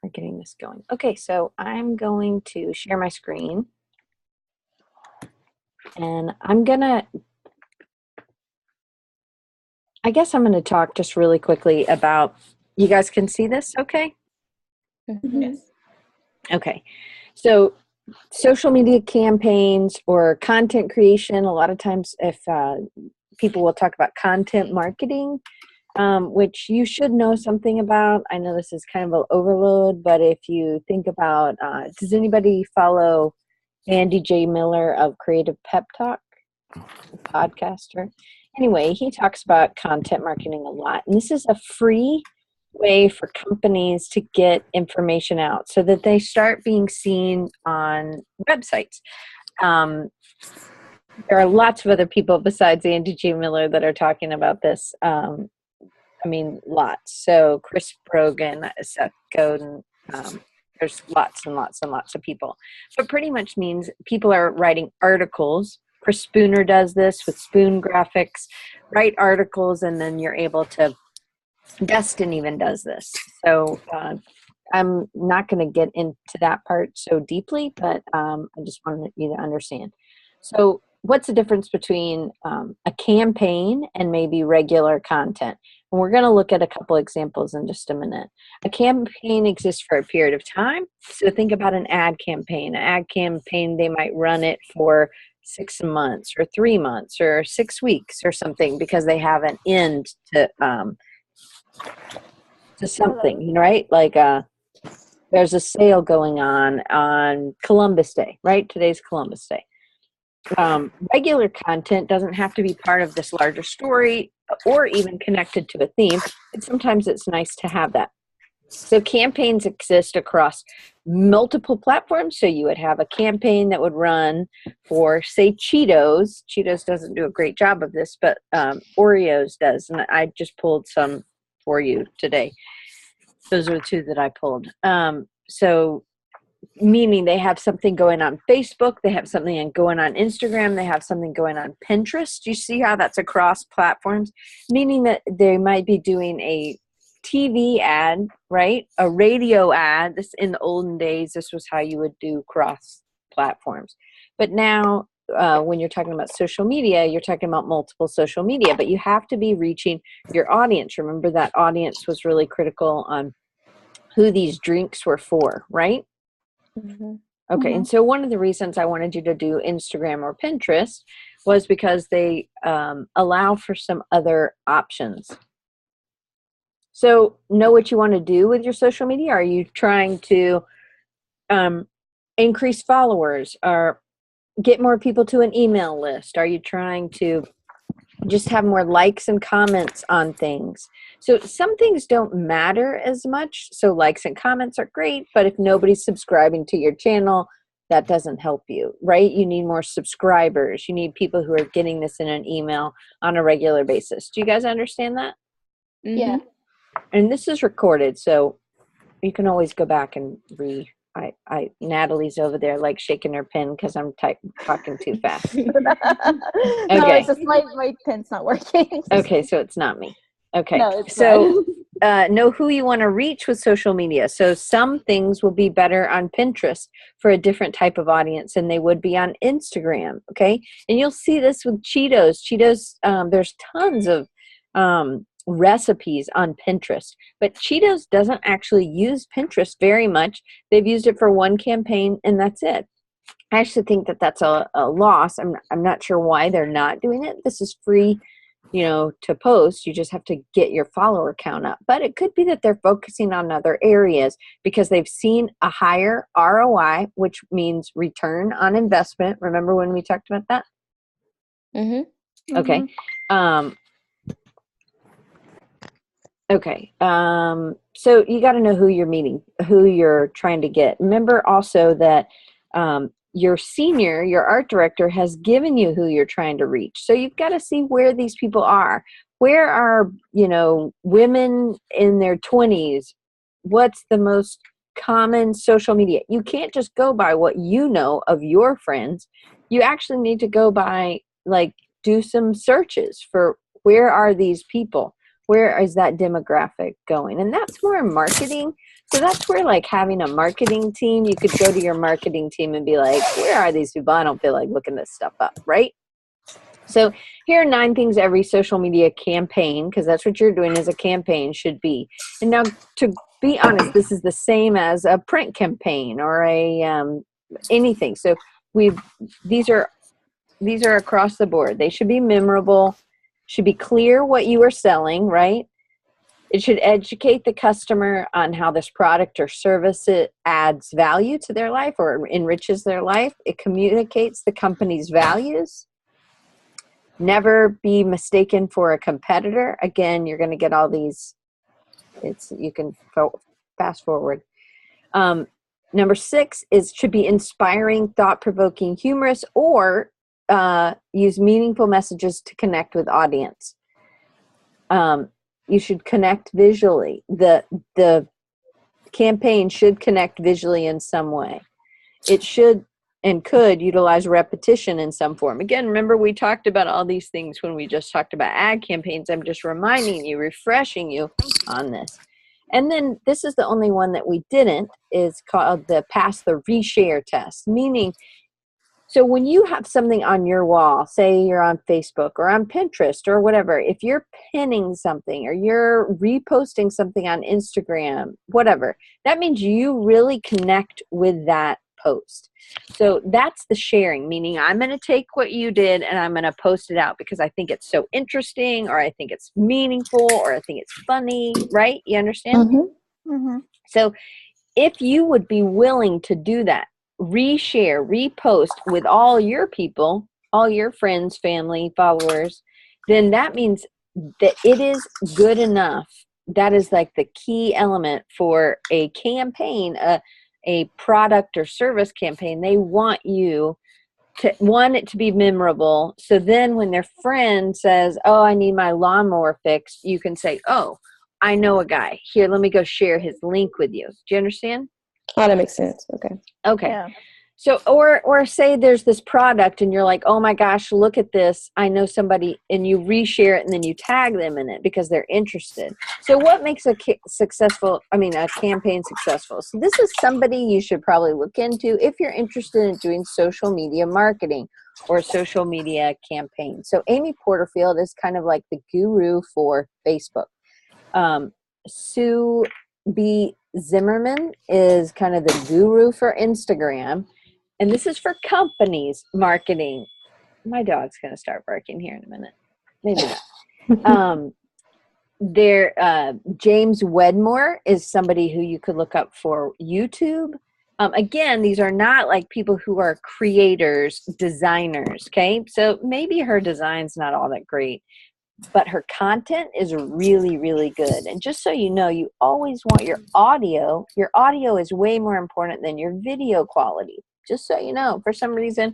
we're getting this going. Okay, so I'm going to share my screen. And I guess I'm going to talk just really quickly about, you guys can see this okay? Yes. Okay, so social media campaigns or content creation, a lot of times if people will talk about content marketing, which you should know something about. I know this is kind of an overload, but if you think about, does anybody follow Andy J. Miller of Creative Pep Talk, a podcaster? Anyway, he talks about content marketing a lot, and this is a free way for companies to get information out so that they start being seen on websites. There are lots of other people besides Andy J. Miller that are talking about this. Lots. So Chris Brogan, Seth Godin, there's lots and lots and lots of people. But pretty much means people are writing articles. Chris Spooner does this with Spoon Graphics, write articles, and then you're able to, Dustin even does this. So I'm not going to get into that part so deeply, but I just wanted you to understand. So what's the difference between a campaign and maybe regular content? And we're going to look at a couple examples in just a minute. A campaign exists for a period of time. So think about an ad campaign. An ad campaign, they might run it for 6 months or 3 months or 6 weeks or something because they have an end to something, right? Like there's a sale going on Columbus Day, right? Today's Columbus Day. Regular content doesn't have to be part of this larger story or even connected to a theme. And sometimes it's nice to have that. So campaigns exist across multiple platforms. So you would have a campaign that would run for, say, Cheetos. Cheetos doesn't do a great job of this, but Oreos does. And I just pulled some for you today. Those are the two that I pulled. So meaning they have something going on Facebook, they have something going on Instagram, they have something going on Pinterest. You see how that's across platforms? Meaning that they might be doing a TV ad, right? A radio ad. This, in the olden days, this was how you would do cross platforms. But now when you're talking about social media, you're talking about multiple social media, but you have to be reaching your audience. Remember that audience was really critical on who these drinks were for, right? Mm-hmm. Okay, Mm-hmm. and so one of the reasons I wanted you to do Instagram or Pinterest was because they allow for some other options. So know what you want to do with your social media. Are you trying to increase followers or get more people to an email list? Are you trying to just have more likes and comments on things? So some things don't matter as much. So likes and comments are great, but if nobody's subscribing to your channel, that doesn't help you, right? You need more subscribers. You need people who are getting this in an email on a regular basis. Do you guys understand that? Yeah. And this is recorded, so you can always go back and Natalie's over there like shaking her pen because I'm talking too fast. No, Okay. it's just my pen's not working. Okay, so it's not me. Okay, No, it's so know who you want to reach with social media. So some things will be better on Pinterest for a different type of audience than they would be on Instagram, okay? And you'll see this with Cheetos. Cheetos, there's tons of recipes on Pinterest, but Cheetos doesn't actually use Pinterest very much. They've used it for one campaign and that's it. I actually think that that's a loss. I'm not sure why they're not doing it. This is free, to post. You just have to get your follower count up. But it could be that they're focusing on other areas because they've seen a higher ROI, which means return on investment. Remember when we talked about that? Mm-hmm. Okay. Okay. So you got to know who you're meeting, who you're trying to get. Remember also that your art director has given you who you're trying to reach. So you've got to see where these people are. Where are, women in their 20s? What's the most common social media? You can't just go by what you know of your friends. You actually need to go by, do some searches for where are these people? Where is that demographic going? And that's more marketing. So that's where like having a marketing team, you could go to your marketing team and be like, where are these people? I don't feel like looking this stuff up, right? So here are 9 things every social media campaign, because that's what you're doing as a campaign, should be. And now, to be honest, this is the same as a print campaign or a anything. So these are across the board. They should be memorable, should be clear what you are selling, right? It should educate the customer on how this product or service it adds value to their life or enriches their life. It communicates the company's values. Never be mistaken for a competitor. Again, you're going to get all these. You can fast forward. Number 6 should be inspiring, thought-provoking, humorous, or use meaningful messages to connect with audience. You should connect visually. The campaign should connect visually in some way. It should and could utilize repetition in some form. Again, remember we talked about all these things when we just talked about ad campaigns. I'm just reminding you, refreshing you on this. And then this is the only one that we didn't, is called the pass the reshare test, meaning, so when you have something on your wall, say you're on Facebook or on Pinterest or whatever, if you're pinning something or you're reposting something on Instagram, whatever, that means you really connect with that post. So that's the sharing, meaning I'm going to take what you did and I'm going to post it out because I think it's so interesting, or I think it's meaningful, or I think it's funny, right? You understand? Mm-hmm. Mm-hmm. So if you would be willing to do that, reshare, repost with all your people, all your friends, family, followers, then that means that it is good enough. That is like the key element for a campaign, a product or service campaign. They want you to want it to be memorable. So then when their friend says, oh, I need my lawnmower fixed, you can say, oh, I know a guy. Here, let me go share his link with you. Do you understand? Oh, that makes sense. Okay. Okay. Yeah. So, or say there's this product and you're like, oh my gosh, look at this. I know somebody, and you reshare it and then you tag them in it because they're interested. So what makes a campaign successful? So this is somebody you should probably look into if you're interested in doing social media marketing or social media campaign. So Amy Porterfield is kind of like the guru for Facebook. Sue B. Zimmerman is kind of the guru for Instagram. And this is for companies marketing. My dog's going to start barking here in a minute. Maybe not. James Wedmore is somebody who you could look up for YouTube. Again, these are not like people who are creators, designers, okay? So maybe her design's not all that great, but her content is really, really good. And just so you know, you always want your audio. Your audio is way more important than your video quality. Just so you know, for some reason,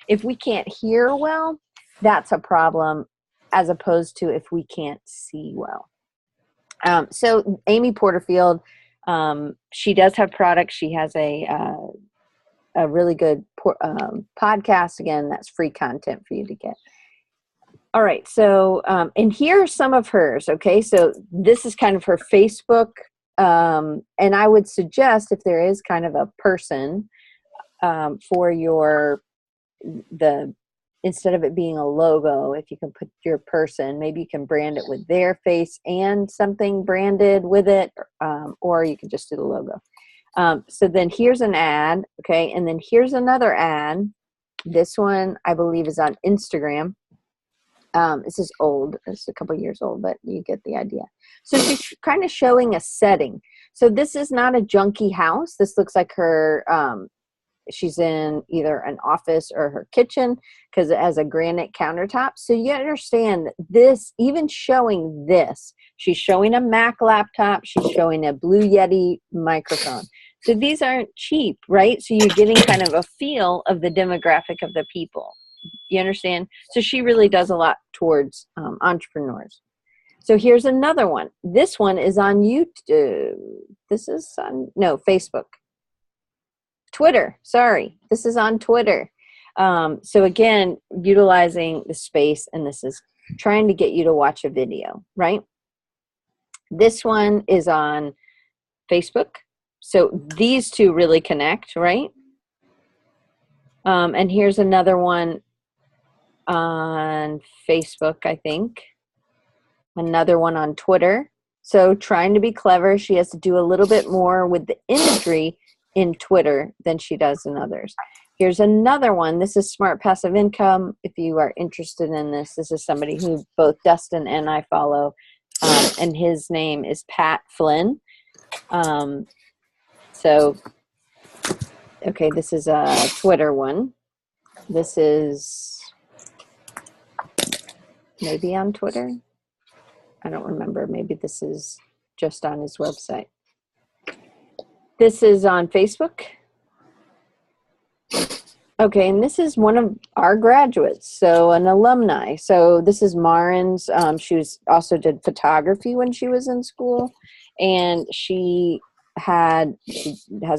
if we can't hear well, that's a problem, as opposed to if we can't see well. So Amy Porterfield, she does have products. She has a really good podcast. Again, that's free content for you to get. All right. So, and here are some of hers. Okay. So this is kind of her Facebook. And I would suggest, if there is kind of a person, for instead of it being a logo, if you can put your person, maybe you can brand it with their face and something branded with it, or you can just do the logo. So then here's an ad. Okay. And then here's another ad. This one, I believe, is on Instagram. This is old. It's a couple years old, but you get the idea. So she's kind of showing a setting. So this is not a junky house. This looks like her, she's in either an office or her kitchen, because it has a granite countertop. So you understand that this, even showing this, she's showing a Mac laptop. She's showing a Blue Yeti microphone. So these aren't cheap, right? So you're getting kind of a feel of the demographic of the people. You understand? So she really does a lot towards entrepreneurs. So here's another one. This one is on YouTube. This is on, no, Facebook. Twitter, sorry. This is on Twitter. So again, utilizing the space, and this is trying to get you to watch a video, right? This one is on Facebook. So these two really connect, right? And here's another one on Facebook, I think. Another one on Twitter. So trying to be clever, she has to do a little bit more with the imagery in Twitter than she does in others. Here's another one. This is Smart Passive Income. If you are interested in this, this is somebody who both Dustin and I follow, and his name is Pat Flynn. So, okay, this is a Twitter one. This is maybe on Twitter. I don't remember. Maybe this is just on his website. This is on Facebook. Okay, and this is one of our graduates, so an alumni. So this is Marin's. She also did photography when she was in school, and she has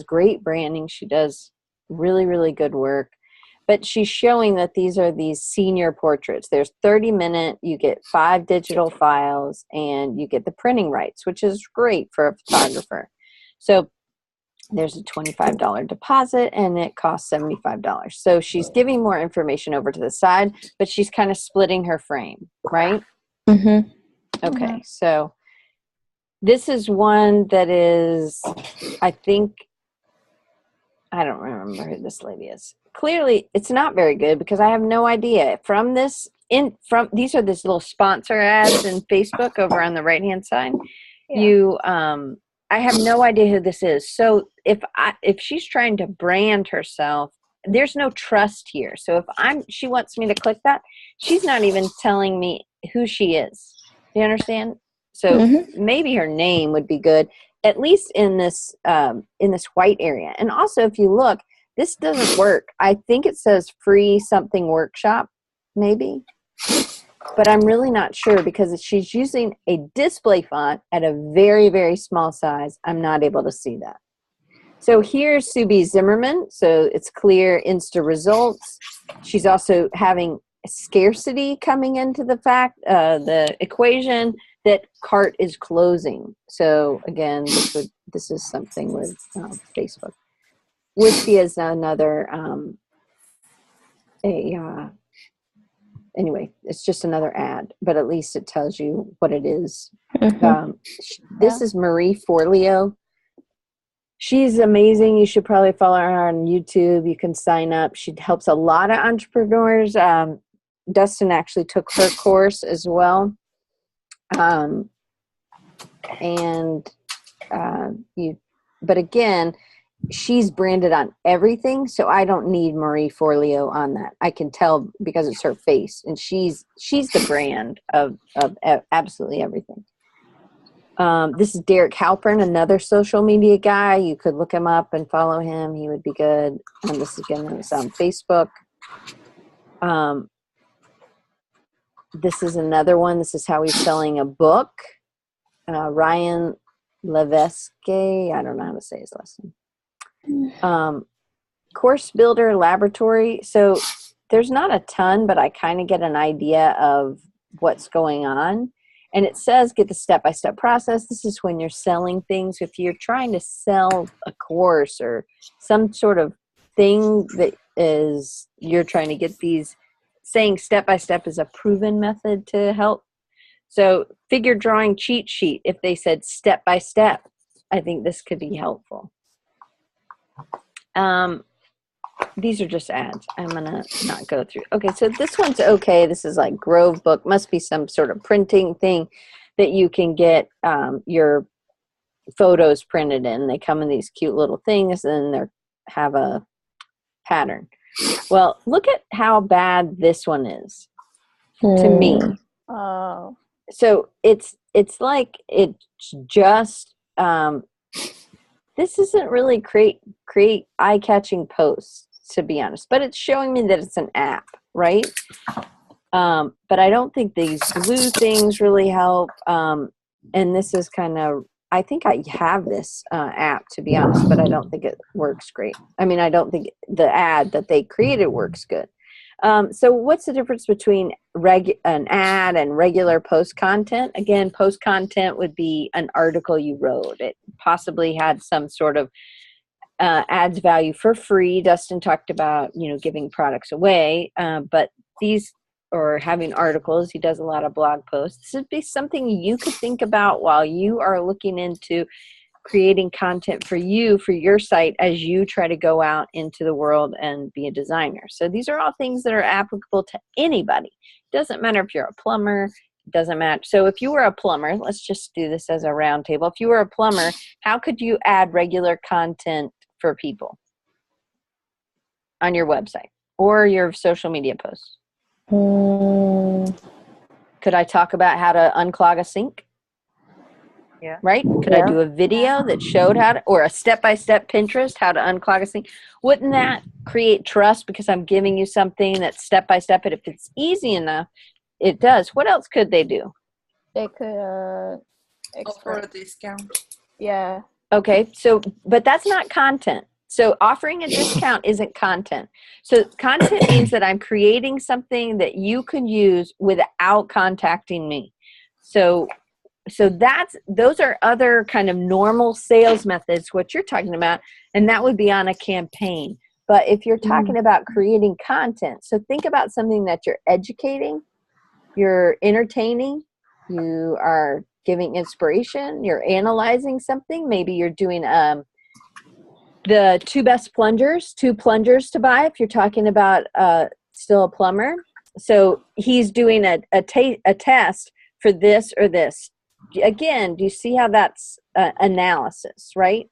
great branding. She does really, really good work. But she's showing that these are these senior portraits. There's 30-minute, you get 5 digital files, and you get the printing rights, which is great for a photographer. So there's a $25 deposit, and it costs $75. So she's giving more information over to the side, but she's kind of splitting her frame, right? Mm-hmm. Okay, so this is one that is, I think, I don't remember who this lady is. Clearly, it's not very good because I have no idea. These are these little sponsor ads in Facebook over on the right-hand side. Yeah. I have no idea who this is. So if she's trying to brand herself, there's no trust here. So if she wants me to click that, she's not even telling me who she is. Do you understand? So maybe her name would be good, at least in this white area. And also, if you look, this doesn't work. I think it says free something workshop, maybe. But I'm really not sure because she's using a display font at a very, very small size. I'm not able to see that. So here's Subi Zimmerman. So it's clear Insta results. She's also having scarcity coming into the equation that cart is closing. So again, this is something with Facebook. Whiskey is another anyway, it's just another ad, but at least it tells you what it is. This is Marie Forleo. She's amazing. You should probably follow her on YouTube. You can sign up. She helps a lot of entrepreneurs. Dustin actually took her course as well. But again, she's branded on everything, so I don't need Marie Forleo on that. I can tell because it's her face, and she's the brand of absolutely everything. This is Derek Halpern, another social media guy. You could look him up and follow him. He would be good. And this again is on Facebook. This is another one. This is how he's selling a book. Ryan Levesque. I don't know how to say his last name. Course Builder Laboratory. So there's not a ton, but I kind of get an idea of what's going on. And it says get the step-by-step process. This is when you're selling things. If you're trying to sell a course or some sort of thing that is you're trying to get these, saying step-by-step is a proven method to help. So figure drawing cheat sheet, if they said step-by-step, I think this could be helpful. These are just ads. I'm going to not go through. Okay, so this one's okay. This is like Grove Book. Must be some sort of printing thing that you can get your photos printed in. They come in these cute little things, and they have a pattern. Well, look at how bad this one is to me. Oh. So it's like it's just this isn't really create eye-catching posts, to be honest, but it's showing me that it's an app, right? But I don't think these blue things really help. And this is kind of, I think I have this app, to be honest, but I don't think it works great. I mean, I don't think the ad that they created works good. So what's the difference between an ad and regular post content? Again, post content would be an article you wrote. It possibly had some sort of adds value for free. Dustin talked about, giving products away, but these, or having articles, he does a lot of blog posts. This would be something you could think about while you are looking into creating content for you, for your site, as you try to go out into the world and be a designer. So these are all things that are applicable to anybody. Doesn't matter if you're a plumber, doesn't matter. So if you were a plumber, let's just do this as a round table. If you were a plumber, how could you add regular content for people on your website or your social media posts? Could I talk about how to unclog a sink? Yeah. Right? Could I do a video that showed how to, or a step-by-step Pinterest, how to unclog a sink? Wouldn't that create trust because I'm giving you something that's step-by-step, and if it's easy enough, it does. What else could they do? They could Offer a discount. Yeah. Okay, so, but that's not content. So offering a discount isn't content. So content means that I'm creating something that you can use without contacting me. So those are other kind of normal sales methods, what you're talking about, and that would be on a campaign. But if you're talking about creating content, so think about something that you're educating, you're entertaining, you are giving inspiration, you're analyzing something. Maybe you're doing the two plungers to buy if you're talking about still a plumber. So he's doing a test for this or this. Again, do you see how that's analysis, right?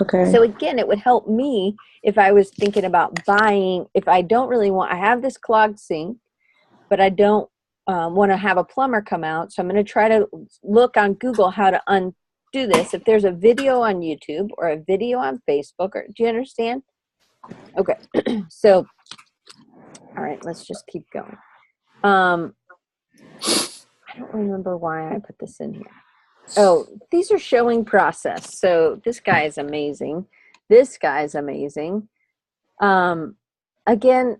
Okay. So again, it would help me if I was thinking about buying, if I don't really want, I have this clogged sink, but I don't want to have a plumber come out. So I'm going to try to look on Google how to undo this. If there's a video on YouTube or a video on Facebook, or do you understand? Okay. So, all right, let's just keep going. I don't remember why I put this in here. Oh, these are showing process. So this guy is amazing. This guy is amazing. Again,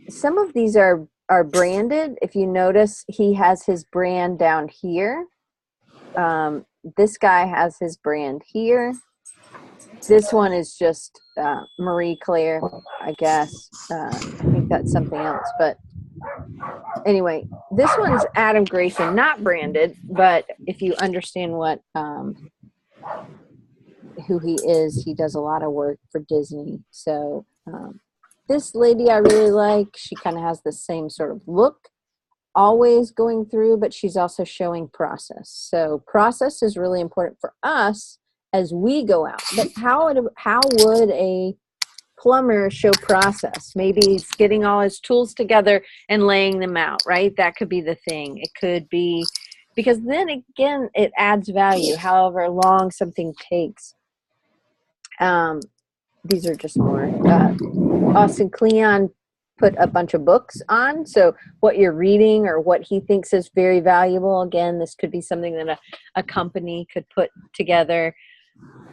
some of these are branded. If you notice, he has his brand down here. This guy has his brand here. This one is just Marie Claire, I guess. I think that's something else. But anyway, this one's Adam Grayson, not branded, but if you understand what who he is, he does a lot of work for Disney. So this lady I really like. She kind of has the same sort of look, always going through, but she's also showing process. So process is really important for us as we go out. But how would a plumber show process? Maybe he's getting all his tools together and laying them out, right? That could be the thing. It could be, because then again, it adds value, however long something takes. These are just more. Austin Kleon put a bunch of books on. So what you're reading or what he thinks is very valuable. Again, this could be something that a company could put together.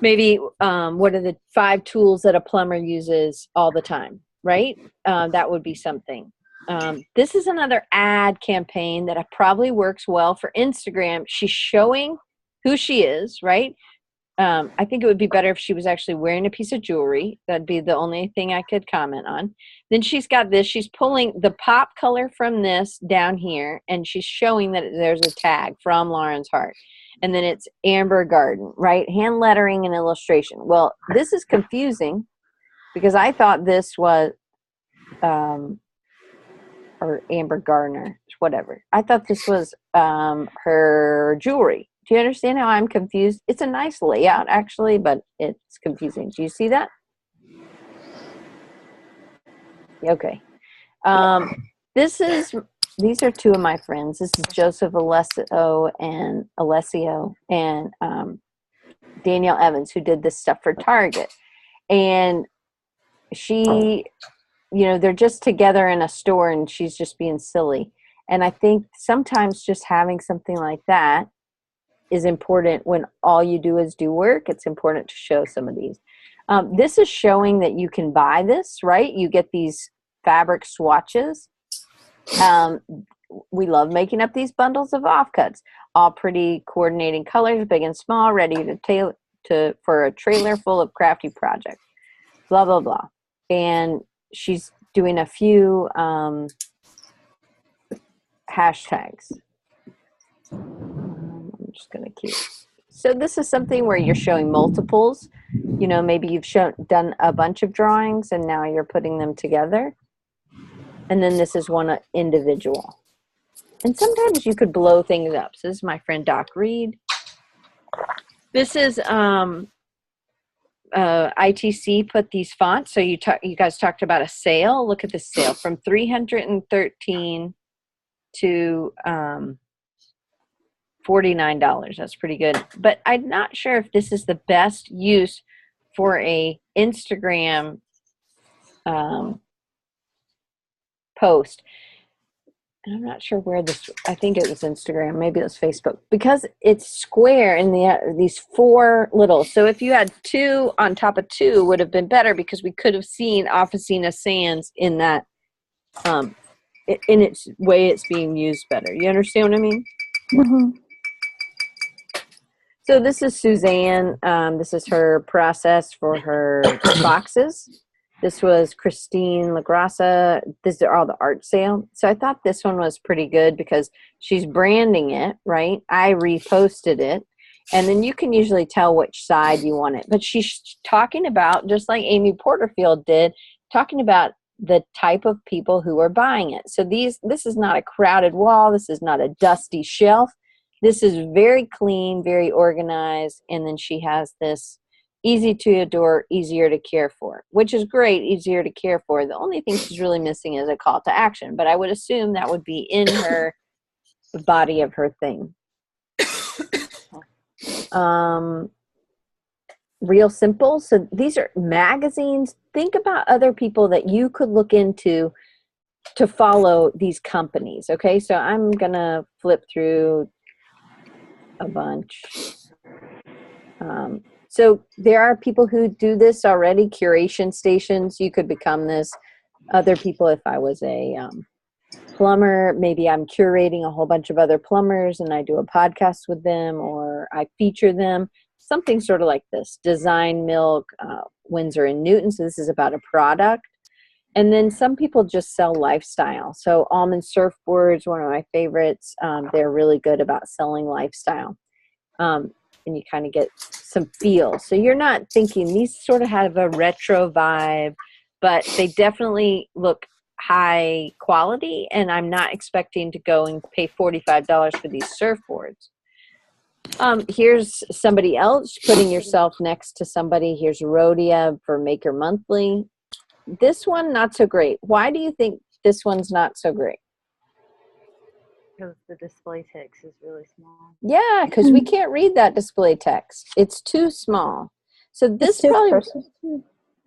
Maybe what are the 5 tools that a plumber uses all the time, right? That would be something. This is another ad campaign that probably works well for Instagram. She's showing who she is, right? I think it would be better if she was actually wearing a piece of jewelry. That'd be the only thing I could comment on. Then she's got this. She's pulling the pop color from this down here, and she's showing that there's a tag from Lauren's Heart. And then it's Amber Garden, right? Hand lettering and illustration. Well, this is confusing because I thought this was, or Amber Gardner, whatever. I thought this was her jewelry. Do you understand how I'm confused? It's a nice layout, actually, but it's confusing. Do you see that? Okay. These are 2 of my friends. This is Joseph Alessio and Danielle Evans, who did this stuff for Target. And she, they're just together in a store and she's just being silly. And I think sometimes just having something like that is important when all you do is do work. It's important to show some of these. This is showing that you can buy this, right? You get these fabric swatches. We love making up these bundles of offcuts, all pretty coordinating colors, big and small, ready to tailor for a trailer full of crafty projects. Blah blah blah. And she's doing a few hashtags. I'm just going to keep. So this is something where you're showing multiples. You know, maybe you've done a bunch of drawings and now you're putting them together. And then this is one individual. And sometimes you could blow things up. So this is my friend Doc Reed. This is ITC put these fonts. So you guys talked about a sale. Look at this sale from $313 to $49. That's pretty good. But I'm not sure if this is the best use for a Instagram post. And I'm not sure where this, I think it was Instagram, maybe it was Facebook, because it's square in these four little. So if you had two on top of two would have been better, because we could have seen Officina Sans in that, in its way it's being used better. You understand what I mean? Mm-hmm. So this is Suzanne. This is her process for her boxes. This was Christine LaGrassa. These are all the art sale. So I thought this one was pretty good because she's branding it, right? I reposted it. And then you can usually tell which side you want it. But she's talking about, just like Amy Porterfield did, talking about the type of people who are buying it. So this is not a crowded wall. This is not a dusty shelf. This is very clean, very organized. And then she has this easy to adore, easier to care for, which is great, easier to care for. The only thing she's really missing is a call to action, but I would assume that would be in the body of her thing. Real Simple. So these are magazines. Think about other people that you could look into to follow these companies. Okay, so I'm going to flip through a bunch. So there are people who do this already, curation stations. You could become this. Other people, if I was a plumber, maybe I'm curating a whole bunch of other plumbers and I do a podcast with them, or I feature them. Something sort of like this. Design Milk, Windsor and Newton. So this is about a product. And then some people just sell lifestyle. So Almond Surfboards, one of my favorites. They're really good about selling lifestyle. And you kind of get some feel. So you're not thinking, these sort of have a retro vibe, but they definitely look high quality, and I'm not expecting to go and pay $45 for these surfboards. Here's somebody else, putting yourself next to somebody. Here's Rhodia for Maker Monthly. This one, not so great. Why do you think this one's not so great? Because the display text is really small. Yeah, because we can't read that display text. It's too small. So this probably...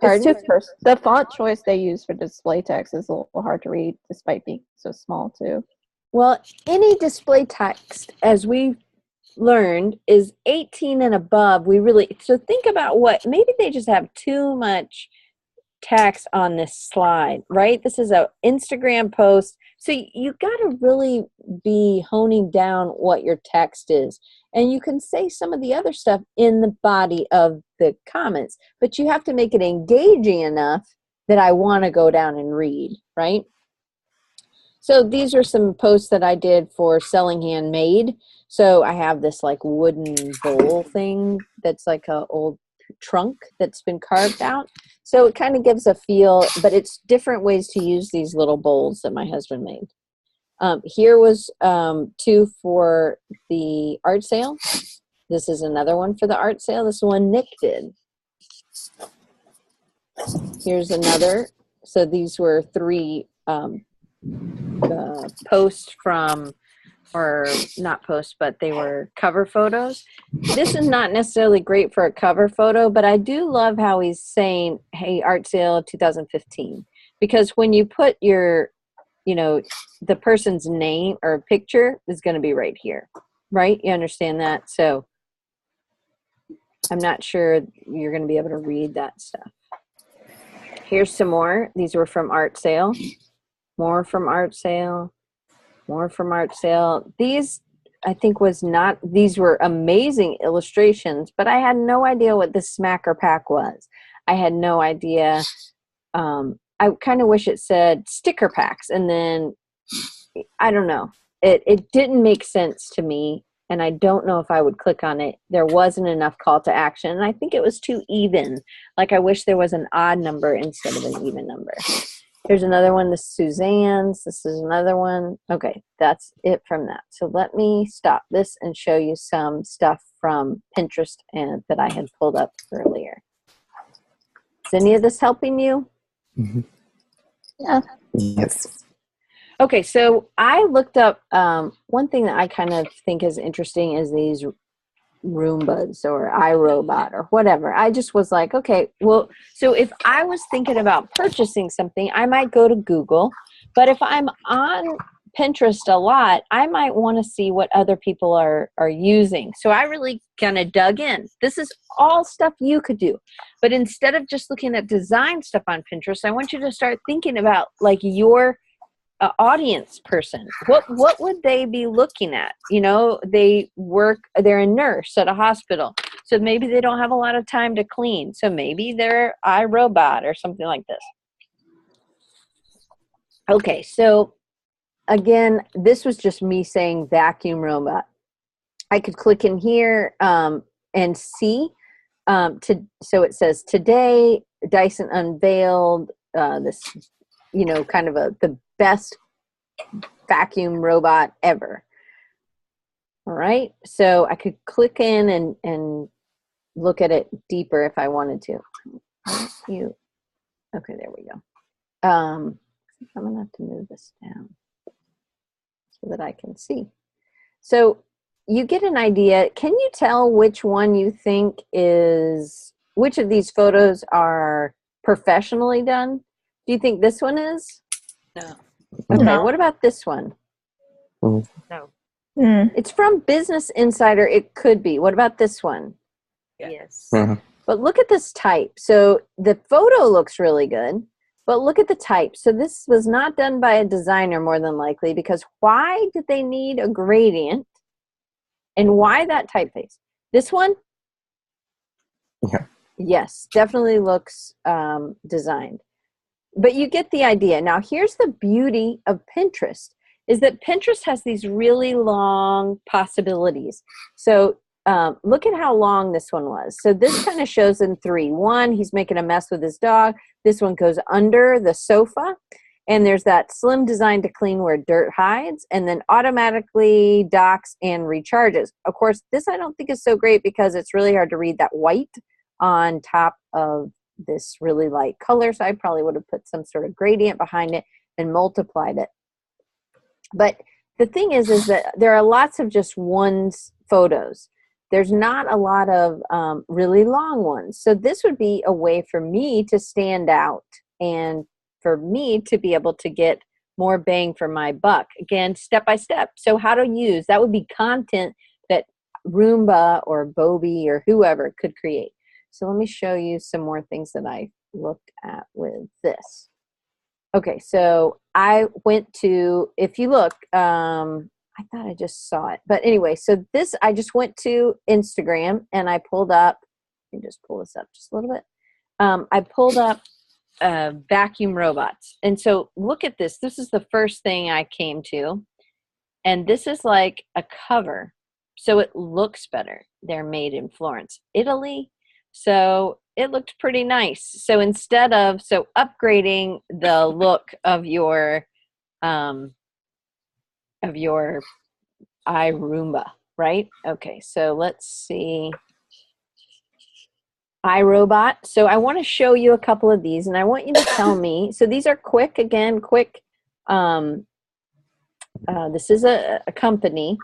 It's the font choice they use for display text is a little hard to read, despite being so small, too. Well, any display text, as we learned, is 18 and above. So think about maybe they just have too much text on this slide, right? This is an Instagram post. So you got to really be honing down what your text is. And you can say some of the other stuff in the body of the comments, but you have to make it engaging enough that I want to go down and read, right? So these are some posts that I did for Selling Handmade. So I have this like wooden bowl thing that's like an old trunk that's been carved out. So it kind of gives a feel, but it's different ways to use these little bowls that my husband made. Here was two for the art sale. This is another one for the art sale. This one Nick did. Here's another. So these were three posts from, or not posts, but they were cover photos. This is not necessarily great for a cover photo, but I do love how he's saying, hey, art sale 2015. Because when you put your, the person's name or picture is going to be right here, right? You understand that? So I'm not sure you're going to be able to read that stuff. Here's some more. These were from art sale. More from art sale. More from art sale. These, I think, these were amazing illustrations, but I had no idea what the smacker pack was. I had no idea. I kind of wish it said sticker packs, and then I don't know. It didn't make sense to me, and I don't know if I would click on it. There wasn't enough call to action, and I think it was too even. Like, I wish there was an odd number instead of an even number. Here's another one, the Suzanne's. This is another one. Okay, that's it from that. So let me stop this and show you some stuff from Pinterest and that I had pulled up earlier. Is any of this helping you? Mm-hmm. Yeah. Yes. Okay, so I looked up one thing that I kind of think is interesting is these Roombas or iRobot or whatever. I just was like, okay, well, so if I was thinking about purchasing something, I might go to Google, but if I'm on Pinterest a lot, I might want to see what other people are using. So I really kind of dug in. This is all stuff you could do, but instead of just looking at design stuff on Pinterest, I want you to start thinking about like your audience person. What would they be looking at? You know, they're a nurse at a hospital, so maybe they don't have a lot of time to clean, so maybe they're iRobot or something like this. Okay, so again, this was just me saying vacuum robot. I could click in here and see so it says today Dyson unveiled this, you know, kind of the best vacuum robot ever. All right, so I could click in and look at it deeper if I wanted to. Okay, there we go. I'm gonna have to move this down so that I can see. So you get an idea. Can you tell which one you think which of these photos are professionally done? Do you think this one is? No. Okay, No. what about this one? Mm. No. It's from Business Insider. It could be. What about this one? Yes. Uh-huh. But look at this type. So the photo looks really good, but look at the type. So this was not done by a designer more than likely, because why did they need a gradient? And why that typeface? This one? Yeah. Yes, definitely looks designed. But you get the idea. Now, here's the beauty of Pinterest, is that Pinterest has these really long possibilities. So look at how long this one was. So this kind of shows in three. One, he's making a mess with his dog. This one goes under the sofa. And there's that slim design to clean where dirt hides, and then automatically docks and recharges. Of course, this I don't think is so great because it's really hard to read that white on top of this really light color. So I probably would have put some sort of gradient behind it and multiplied it. But the thing is that there are lots of just ones photos. There's not a lot of really long ones. So this would be a way for me to stand out and for me to be able to get more bang for my buck. Again, step by step. So how to use, that would be content that Roomba or Bobby or whoever could create. So let me show you some more things that I looked at with this. Okay, so I went to, if you look, I thought I just saw it. But anyway, so this, I just went to Instagram and I pulled up, let me just pull this up just a little bit. I pulled up vacuum robots. And so look at this. This is the first thing I came to. And this is like a cover. So it looks better. They're made in Florence, Italy. So it looked pretty nice. So instead of, upgrading the look of your iRoomba, right? Okay, so let's see. iRobot. So I want to show you a couple of these, and I want you to tell me. So these are quick, again, quick. This is a company.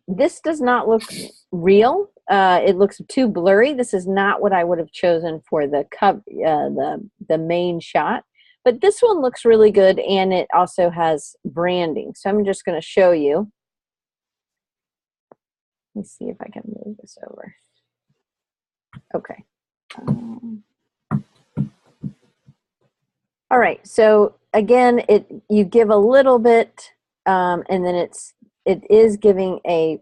This does not look real. It looks too blurry. This is not what I would have chosen for the main shot. But this one looks really good, and it also has branding. So I'm just going to show you. Let me see if I can move this over. Okay. All right. So again, you give a little bit, and then it is giving a,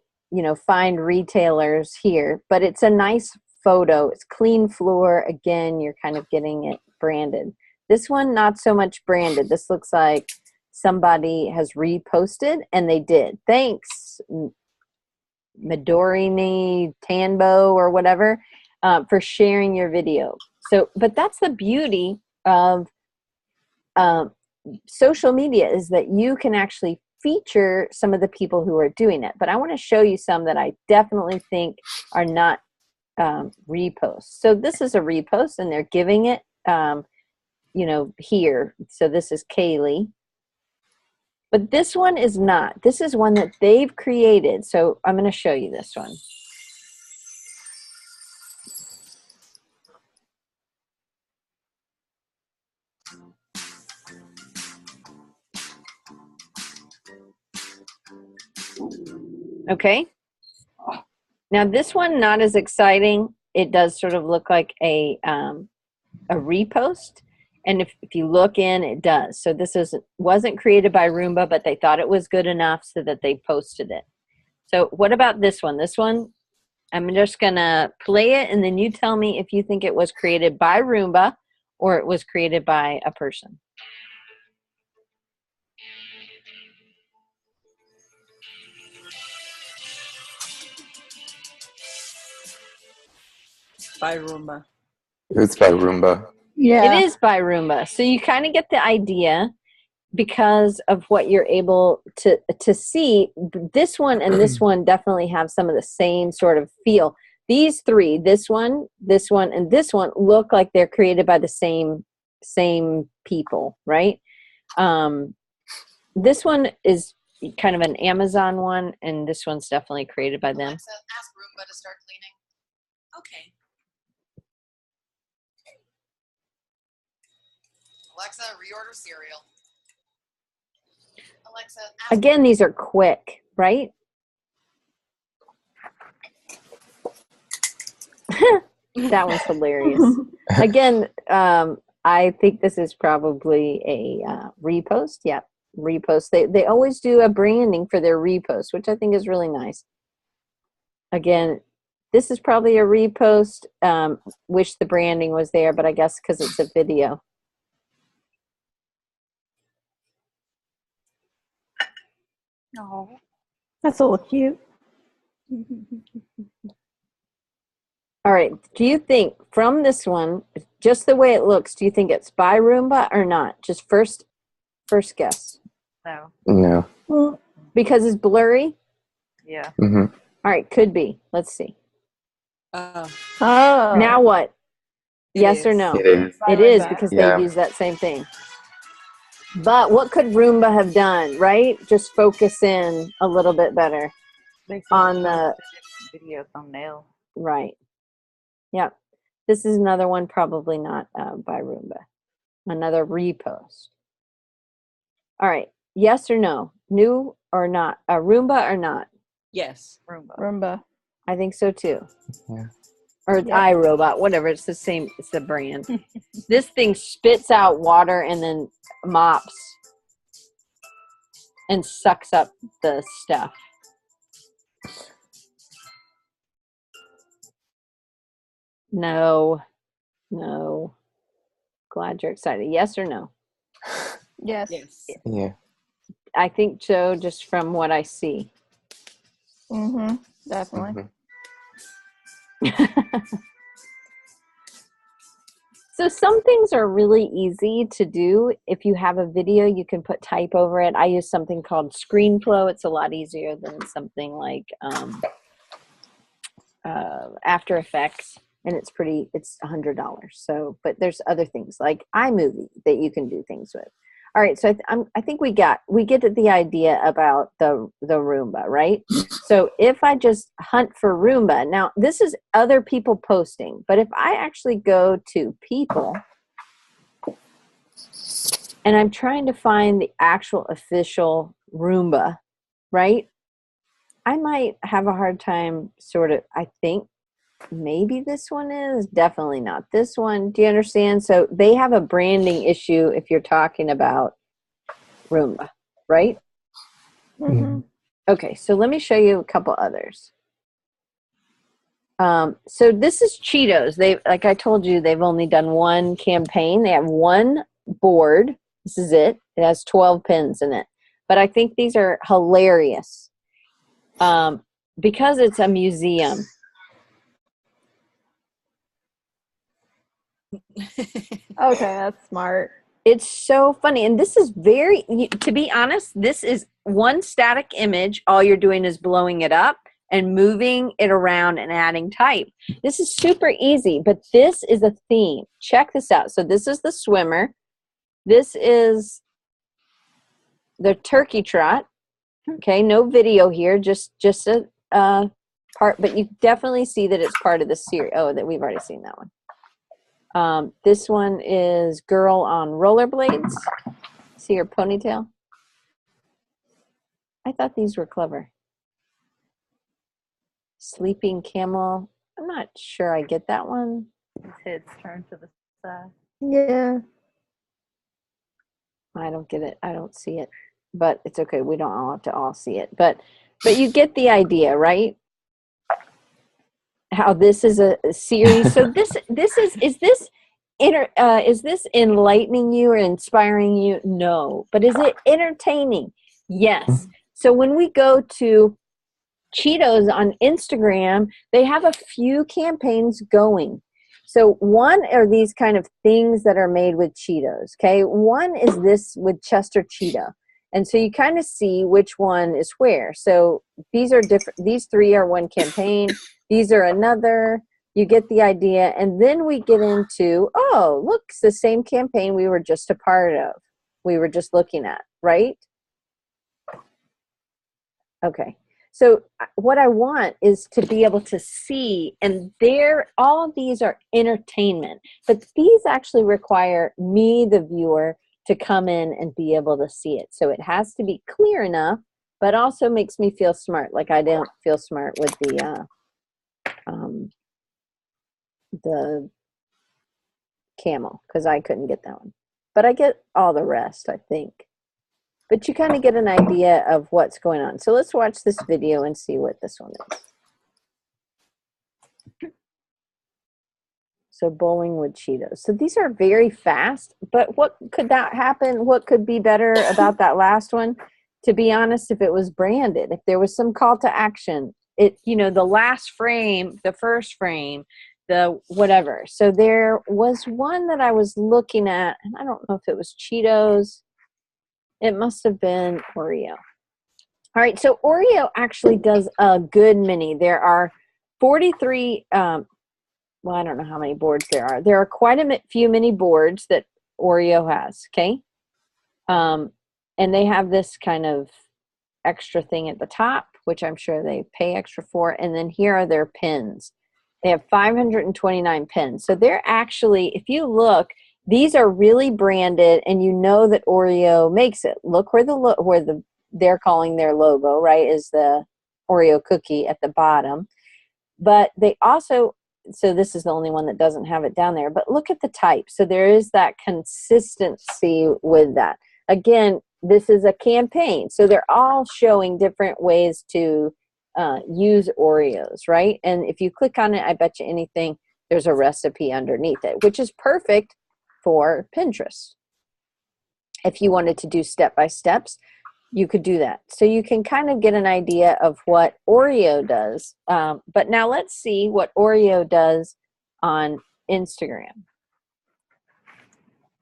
find retailers here, but it's a nice photo. It's clean floor. Again, you're kind of getting it branded. This one, not so much branded. This looks like somebody has reposted, and they did. Thanks, Midorini Tanbo or whatever, for sharing your video. So, but that's the beauty of social media, is that you can actually feature some of the people who are doing it. But I want to show you some that I definitely think are not reposts. So this is a repost, and they're giving it, here. So this is Kaylee. But this one is not. This is one that they've created. So I'm going to show you this one. Okay. Now this one, not as exciting. It does sort of look like a repost. And if you look in, it does. So this wasn't created by Roomba, but they thought it was good enough so that they posted it. So what about this one? This one, I'm just going to play it, and then you tell me if you think it was created by Roomba or it was created by a person. By Roomba. It's by Roomba. Yeah. It is by Roomba. So you kind of get the idea because of what you're able to see. This one and this one definitely have some of the same sort of feel. These three, this one, and this one, look like they're created by the same people, right? This one is kind of an Amazon one, and this one's definitely created by them. Alexa, ask Roomba to start cleaning. Okay. Alexa, reorder cereal. Alexa, ask Again, these are quick, right? That was hilarious. Again, I think this is probably a repost. Yeah, repost. They always do a branding for their repost, which I think is really nice. Again, this is probably a repost. Wish the branding was there, but I guess because it's a video. No. That's a little cute. All right. Do you think from this one, just the way it looks, do you think it's by Roomba or not? Just first guess. No. No. Well, Because it's blurry? Yeah. Mm-hmm. All right. Could be. Let's see. oh. Now what? It Yes or is. no? It is. It is, because Yeah. they use that same thing. But what could Roomba have done, right? Just focus in a little bit better They on the, video thumbnail. right. Yep. This is another one, probably not by Roomba. Another repost. All right. Yes or no? New or not? Roomba or not? Yes. Roomba. Roomba. I think so too. Yeah. Or Yep. iRobot, whatever. It's the same. It's the brand. This thing spits out water and then mops and sucks up the stuff. No. Glad you're excited. Yes or no? Yes. Yes. Yeah. I think so, just from what I see. Mm-hmm. Definitely. Mhm. So some things are really easy to do. If you have a video, you can put type over it. I use something called ScreenFlow. It's a lot easier than something like After Effects, and it's $100. So, but there's other things like iMovie that you can do things with. All right, so I think we get the idea about the Roomba, right? So if I just hunt for Roomba, now this is other people posting, but if I actually go to people and I'm trying to find the actual official Roomba, right? I might have a hard time I think, maybe this one is, definitely not this one. Do you understand? So they have a branding issue if you're talking about Roomba, right? Mm-hmm. Okay, so let me show you a couple others. So this is Cheetos. They, like I told you, they've only done one campaign. They have one board. This is it. It has 12 pins in it. But I think these are hilarious because it's a museum. Okay, that's smart. It's so funny. And this is very, to be honest, this is one static image. All you're doing is blowing it up and moving it around and adding type. This is super easy, but this is a theme. Check this out. So this is the swimmer. This is the turkey trot. Okay, no video here, just a part, but you definitely see that it's part of the series. Oh, that we've already seen that one. This one is girl on rollerblades. See her ponytail? I thought these were clever. Sleeping camel. I'm not sure I get that one. His head's turned to the side. Yeah. I don't get it. I don't see it. But it's okay. We don't all have to all see it. But you get the idea, right? How this is a series. So is this enlightening you or inspiring you? No. But is it entertaining? Yes. So when we go to Cheetos on Instagram, they have a few campaigns going. So one are these kind of things that are made with Cheetos. Okay. One is this with Chester Cheetah. And so you kind of see which one is where. So these are different. These three are one campaign. These are another. You get the idea. And then we get into, oh, look, it's the same campaign we were just a part of. We were just looking at, right? Okay. So what I want is to be able to see, and all of these are entertainment, but these actually require me, the viewer, to come in and be able to see it. So it has to be clear enough, but also makes me feel smart. Like I don't feel smart with the camel because I couldn't get that one. But I get all the rest, I think. But you kind of get an idea of what's going on. So let's watch this video and see what this one is. So bowling with Cheetos. So these are very fast, but what could that happen? What could be better about that last one? To be honest, if it was branded, if there was some call to action, the last frame, the first frame, the whatever. So there was one that I was looking at, and I don't know if it was Cheetos. It must have been Oreo. All right, so Oreo actually does a good many. There are 43, well, I don't know how many boards there are. There are quite a few mini boards that Oreo has, okay? And they have this kind of extra thing at the top, which I'm sure they pay extra for. And then here are their pins. They have 529 pins. So they're actually, if you look, these are really branded, and you know that Oreo makes it. Look where they're calling their logo, right, is the Oreo cookie at the bottom. But they also, so this is the only one that doesn't have it down there, but look at the type. So there is that consistency with that. Again, this is a campaign. So they're all showing different ways to use Oreos, right? And if you click on it, I bet you anything, there's a recipe underneath it, which is perfect for Pinterest. If you wanted to do step-by-steps, you could do that. So you can kind of get an idea of what Oreo does. But now let's see what Oreo does on Instagram.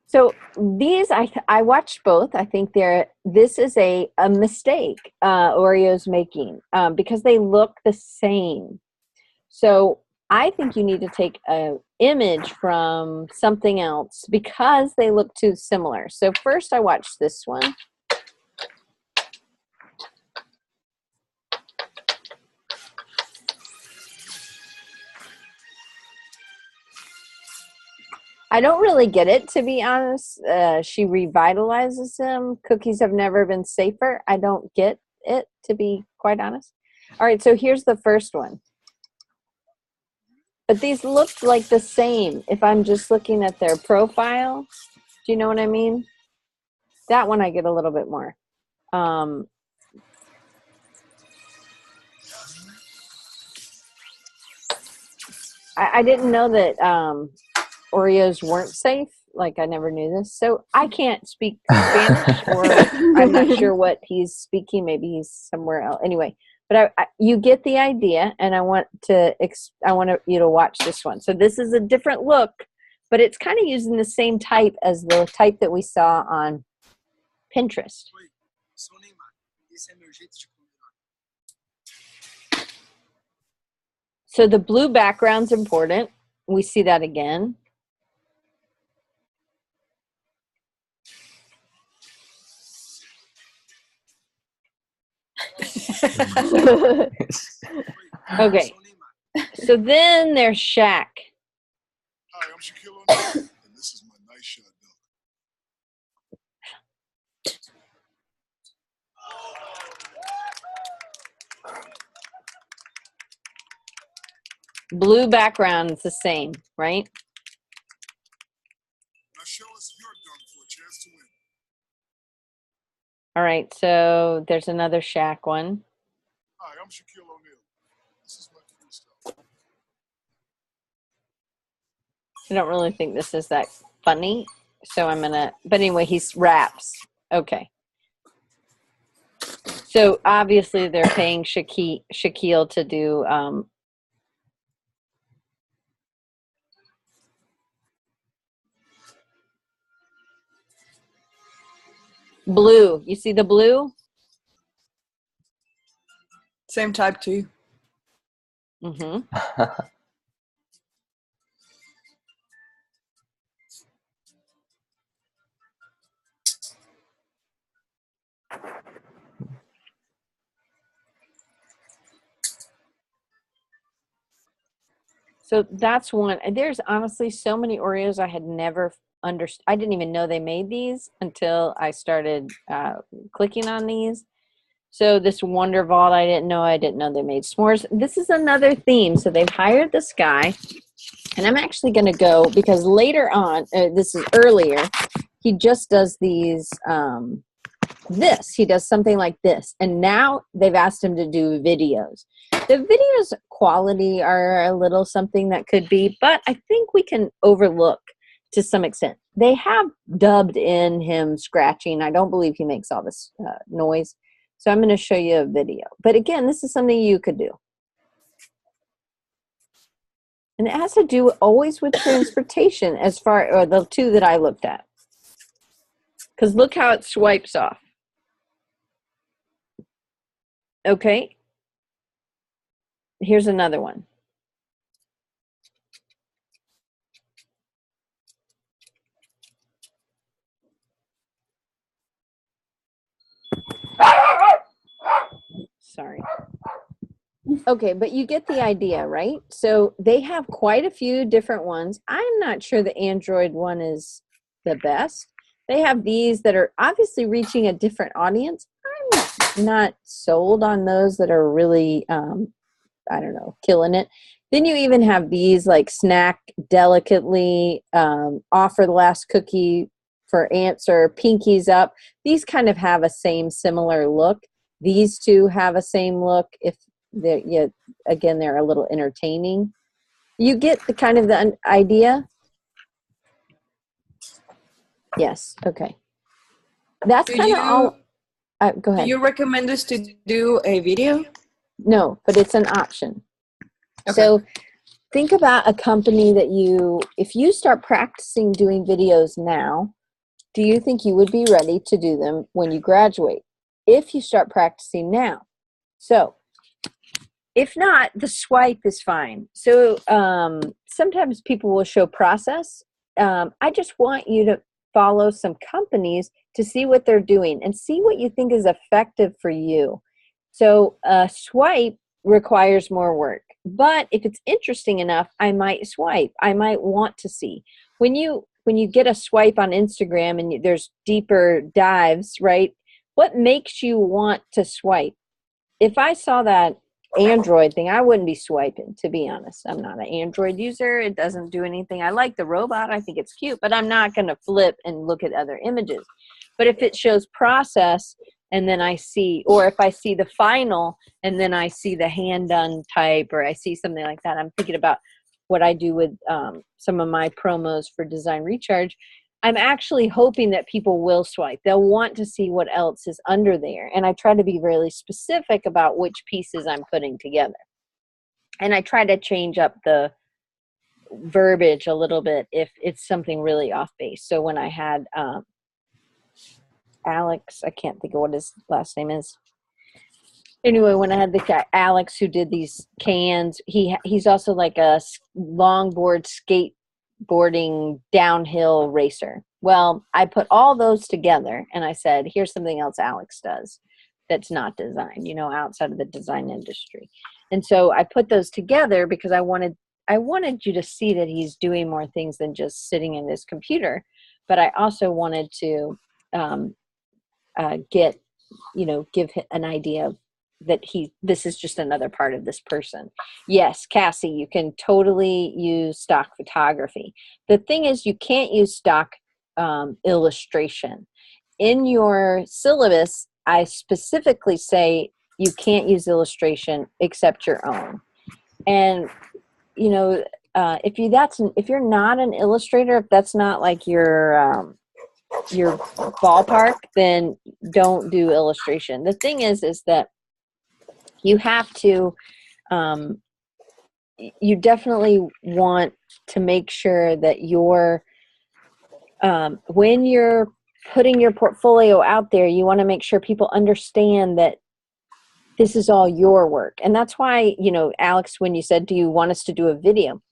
So these, I watched both. I think this is a mistake Oreo's making because they look the same. So I think you need to take an image from something else because they look too similar. So first I watched this one. I don't really get it, to be honest. She revitalizes him. Cookies have never been safer. I don't get it, to be quite honest. All right, so here's the first one. But these look like the same if I'm just looking at their profile. Do you know what I mean? That one I get a little bit more. I didn't know that Oreos weren't safe. Like, I never knew this. So I can't speak Spanish, or I'm not sure what he's speaking. Maybe he's somewhere else. Anyway, but you get the idea, and I want you to watch this one. So this is a different look, but it's kind of using the same type as the type that we saw on Pinterest. So the blue background's important. We see that again. Okay. So then there's Shaq. Hi, I'm Shaquille O'Neal, and this is my nice shot dunk. Blue background is the same, right? Now show us your dunk for a chance to win. All right, so there's another Shaq one. Hi, I'm Shaquille O'Neal. This is my freestyle. I don't really think this is that funny, so I'm gonna, but anyway, he's raps. Okay. So obviously they're paying Shaquille to do blue. You see the blue? Same type too. Mm-hmm. So that's one. There's honestly so many Oreos I had never understood. I didn't even know they made these until I started clicking on these. So this Wonder Vault, I didn't know they made s'mores. This is another theme. So they've hired this guy, and I'm actually going to go because later on, this is earlier, he just does these, he does something like this. And now they've asked him to do videos. The videos quality are a little something that could be, but I think we can overlook to some extent. They have dubbed in him scratching. I don't believe he makes all this noise. So I'm going to show you a video. But again, this is something you could do. And it has to do always with transportation or the two that I looked at. Because look how it swipes off. Okay. Here's another one. Sorry. Okay, but you get the idea, right? So they have quite a few different ones. I'm not sure the Android one is the best. They have these that are obviously reaching a different audience. I'm not sold on those that are really, killing it. Then you even have these like snack delicately, offer the last cookie for answer, pinkies up. These kind of have a similar look. These two have a same look. If they're a little entertaining. You get the kind of the idea. Yes. Okay. That's kind of all. Go ahead. Do you recommend us to do a video? No, but it's an option. Okay. So think about a company that if you start practicing doing videos now, do you think you would be ready to do them when you graduate? If you start practicing now. So if not, the swipe is fine. So sometimes people will show process. I just want you to follow some companies to see what they're doing and see what you think is effective for you. So swipe requires more work. But if it's interesting enough, I might swipe. I might want to see. When you get a swipe on Instagram and there's deeper dives, right? What makes you want to swipe? If I saw that Android thing, I wouldn't be swiping, to be honest. I'm not an Android user. It doesn't do anything. I like the robot. I think it's cute, but I'm not going to flip and look at other images. But if it shows process and then I see, or if I see the final and then I see the hand done type, or I see something like that, I'm thinking about what I do with some of my promos for Design Recharge. I'm actually hoping that people will swipe. They'll want to see what else is under there. And I try to be really specific about which pieces I'm putting together. And I try to change up the verbiage a little bit if it's something really off base. So when I had Alex, I can't think of what his last name is. Anyway, when I had the guy, Alex, who did these cans, he's also like a longboard skateboarding downhill racer. Well, I put all those together and I said, here's something else Alex does that's not design, outside of the design industry. And so I put those together because I wanted you to see that he's doing more things than just sitting in his computer. But I also wanted to give an idea of that this is just another part of this person. Yes, Cassie, you can totally use stock photography. The thing is, you can't use stock illustration. In your syllabus, I specifically say you can't use illustration except your own. And if you're not an illustrator, if that's not like your ballpark, then don't do illustration. The thing is that you have to, you definitely want to make sure that when you're putting your portfolio out there, you want to make sure people understand that this is all your work. And that's why, Alex, when you said, do you want us to do a video?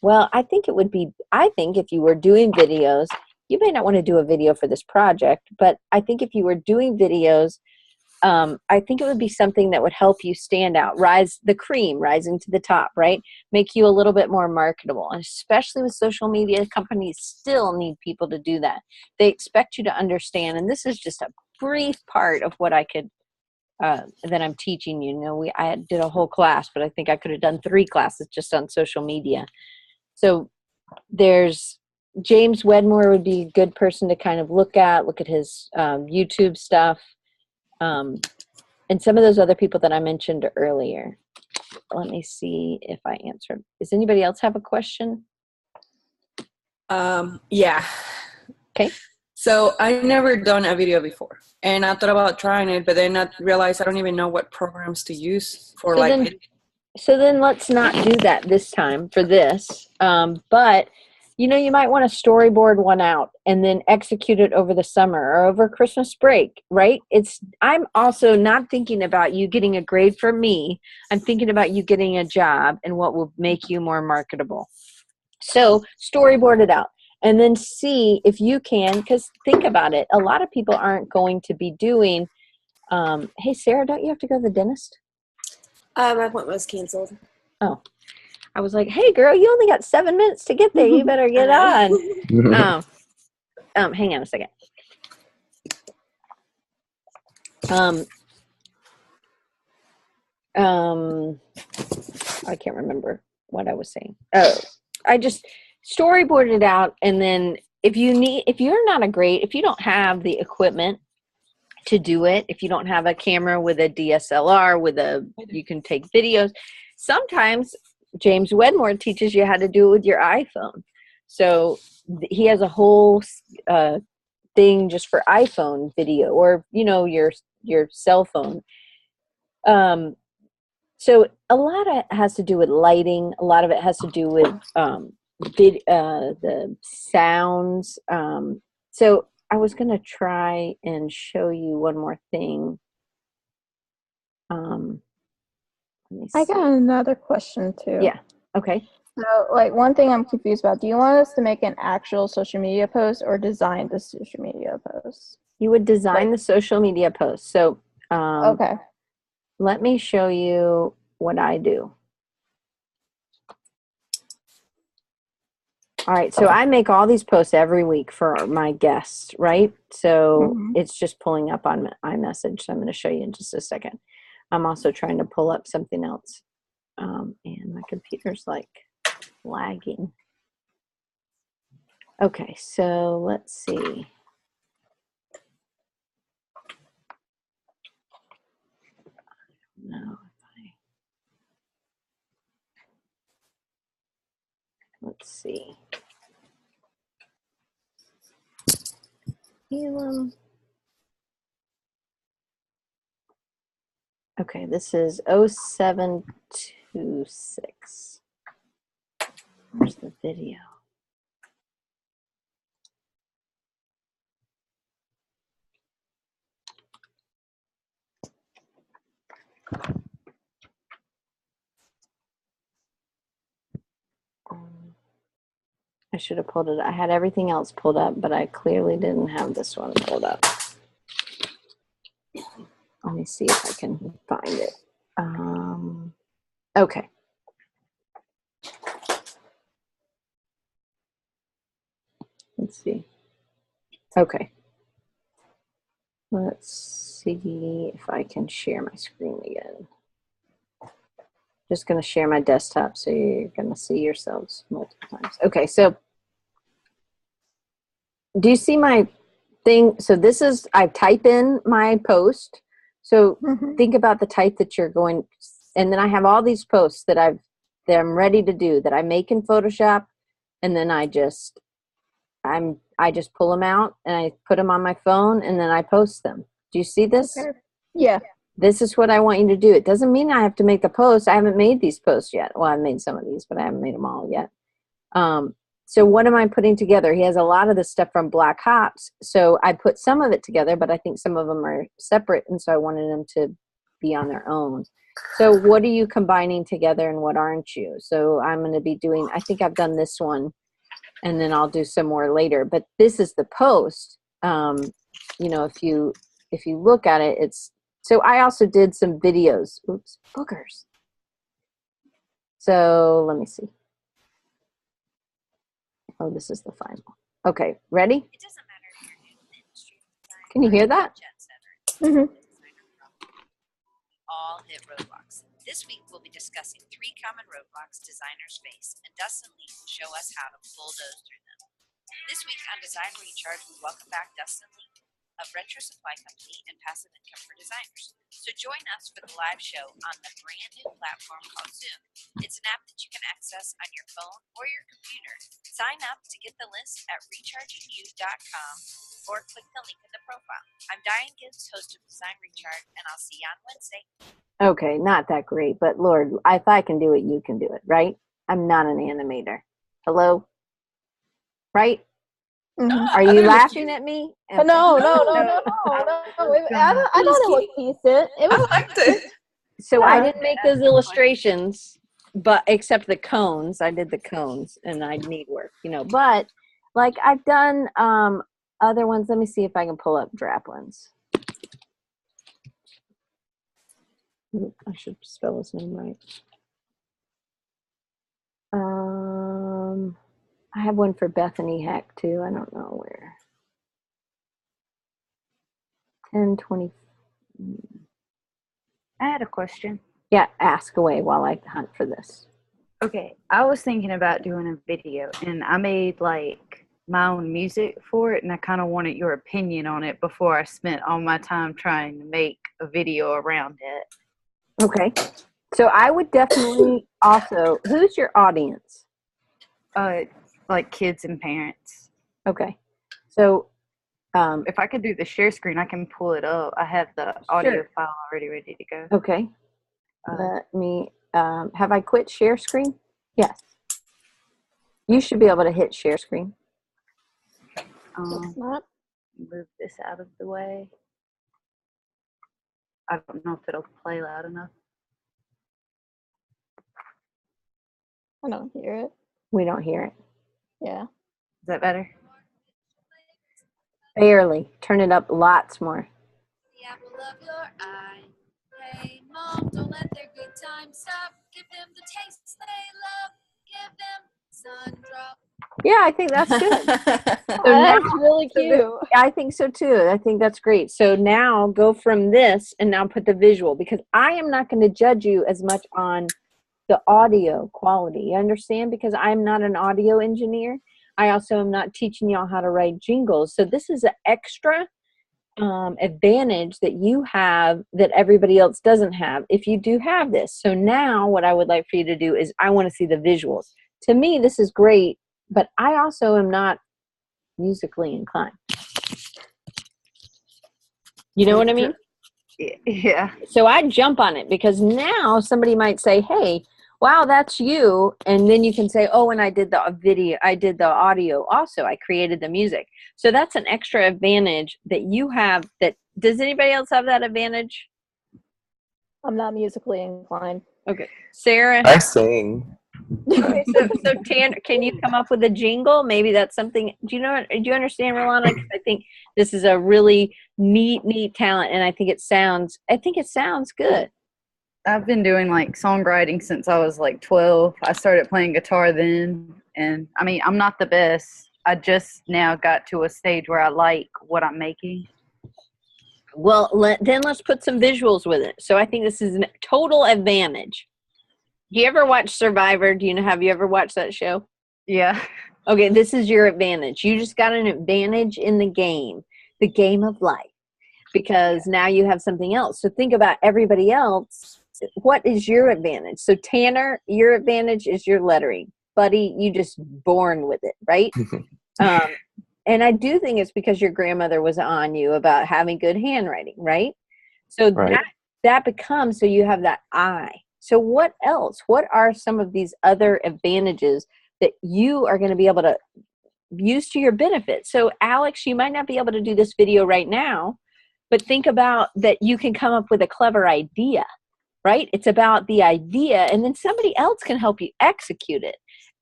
Well, I think if you were doing videos, you may not want to do a video for this project, but I think if you were doing videos, I think it would be something that would help you stand out, rising to the top, right? Make you a little bit more marketable. And especially with social media, companies still need people to do that. They expect you to understand, and this is just a brief part of what I could, that I'm teaching you. I did a whole class, but I think I could have done 3 classes just on social media. So there's James Wedmore would be a good person to kind of look at his YouTube stuff. And some of those other people that I mentioned earlier. Let me see if I answered. Does anybody else have a question? Yeah. Okay. So I never done a video before, and I thought about trying it, but then I realized I don't even know what programs to use for So then let's not do that this time for this. But you might want to storyboard one out and then execute it over the summer or over Christmas break, right? I'm also not thinking about you getting a grade from me. I'm thinking about you getting a job and what will make you more marketable. So storyboard it out and then see if you can, because think about it. A lot of people aren't going to be doing, hey, Sarah, don't you have to go to the dentist? My appointment was canceled. Oh. I was like, hey, girl, you only got 7 minutes to get there. You better get on. Hang on a second. I can't remember what I was saying. Oh, I just storyboarded it out. And then if you don't have the equipment to do it, if you don't have a camera with a DSLR you can take videos. Sometimes James Wedmore teaches you how to do it with your iPhone. So he has a whole thing just for iPhone video or, your cell phone. So a lot of it has to do with lighting. A lot of it has to do with the sounds. So I was going to try and show you one more thing. I got another question too. Yeah. Okay. So, one thing I'm confused about, do you want us to make an actual social media post or design the social media post? You would design the social media post. So, okay. Let me show you what I do. All right. So I make all these posts every week for my guests, right? So it's just pulling up on iMessage. So I'm going to show you in just a second. I'm also trying to pull up something else. And my computer's like lagging. Okay, so let's see. No, let's see. Elam. Okay, this is 0726. Where's the video? I should have pulled it. I had everything else pulled up, but I clearly didn't have this one pulled up. Let me see if I can find it. Okay. Let's see. Okay. Let's see if I can share my screen again. Just going to share my desktop so you're going to see yourselves multiple times. Okay, so do you see my thing? So this is, I type in my post. So think about the type that you're going, and then I have all these posts that I'm ready to do, that I make in Photoshop, and then I just pull them out and I put them on my phone and then I post them. Do you see this? Okay. Yeah. This is what I want you to do. It doesn't mean I have to make a post. I haven't made these posts yet. Well, I've made some of these, but I haven't made them all yet. So what am I putting together? He has a lot of this stuff from Black Hops. So I put some of it together, but I think some of them are separate. And so I wanted them to be on their own. So what are you combining together and what aren't you? So I'm going to be doing, I think I've done this one and then I'll do some more later, but this is the post. You know, if you look at it, it's, so I also did some videos. Oops, boogers. So let me see. Oh, this is the final. Okay, ready? It doesn't matter if you're new to the industry. Can you hear that? All hit roadblocks. This week we'll be discussing 3 common roadblocks designers face, and Dustin Lee will show us how to bulldoze through them. This week on Design Recharge, we welcome back Dustin Lee of Retro Supply Company and Passive Income for Designers. So join us for the live show on the brand new platform called Zoom. It's an app that you can access on your phone or your computer. Sign up to get the list at rechargingyou.com or click the link in the profile. I'm Diane Gibbs, host of Design Recharge, and I'll see you on Wednesday. Okay, not that great, but Lord, if I can do it, you can do it, right? I'm not an animator. Hello? Right? Are you laughing at me? Okay. No. I I thought it was decent. It was I liked it. So I didn't make those illustrations, but except the cones. I did the cones and I need work, you know, but like I've done other ones. Let me see if I can pull up Draplin's. I should spell his name right. I have one for Bethany Heck too. I don't know where. 1020. I had a question. Yeah, ask away while I hunt for this. Okay, I was thinking about doing a video, and I made like my own music for it, and I kind of wanted your opinion on it before I spent all my time trying to make a video around it. Okay. So I would definitely also, who's your audience? Like kids and parents. Okay. So If I could do the share screen, I can pull it up. I have the audio Sure. file already ready to go. okay. Let me, have I quit share screen? Yes. You should be able to hit share screen. it's not. Move this out of the way. I don't know if it'll play loud enough. I don't hear it. We don't hear it. Yeah. Is that better? Barely. Turn it up lots more. The apple of your eye. Hey, Mom, don't let their good time stop. Give them the taste they love. Give them sun drop Yeah, I think that's good. That's really cute. I think so too. I think that's great. So now go from this and now put the visual, because I am not going to judge you as much on the audio quality. You understand? Because I'm not an audio engineer. I also am not teaching y'all how to write jingles. So this is an extra advantage that you have that everybody else doesn't have if you do have this. So now what I would like for you to do is I want to see the visuals. To me, this is great, but I also am not musically inclined. You know what I mean? Yeah. So I jump on it because now somebody might say, hey, wow, that's you. And then you can say, oh, and I did the video, I did the audio also. I created the music. So that's an extra advantage that you have. That does anybody else have that advantage? I'm not musically inclined. Okay. Sarah? I sing. Okay, so Tanner, can you come up with a jingle? Maybe that's something. Do you understand, Rolanda? 'Cause I think this is a really neat talent, and I think it sounds good. I've been doing like songwriting since I was like 12. I started playing guitar then. And I mean, I'm not the best. I just now got to a stage where I like what I'm making. Well, then let's put some visuals with it. So I think this is a total advantage. Do you ever watch Survivor? Have you ever watched that show? Yeah. Okay, this is your advantage. You just got an advantage in the game of life, because now you have something else. So think about everybody else. What is your advantage? So Tanner, your advantage is your lettering. Buddy, you just born with it, right? And I do think it's because your grandmother was on you about having good handwriting, right? So Right. that becomes, so you have that eye. So what else? What are some of these other advantages that you are going to be able to use to your benefit? So Alex, you might not be able to do this video right now, but think about that you can come up with a clever idea, right? It's about the idea, and then somebody else can help you execute it.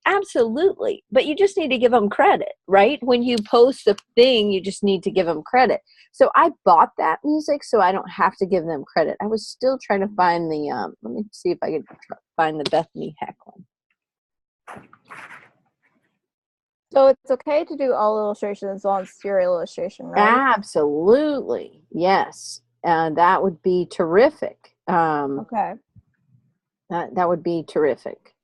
Absolutely. But you just need to give them credit, right? When you post a thing, you just need to give them credit. So I bought that music so I don't have to give them credit. I was still trying to find the, let me see if I can find the Bethany Heck one. So it's okay to do all illustrations as long as it's your illustration, right? Absolutely. Yes. That would be terrific. Okay. That would be terrific.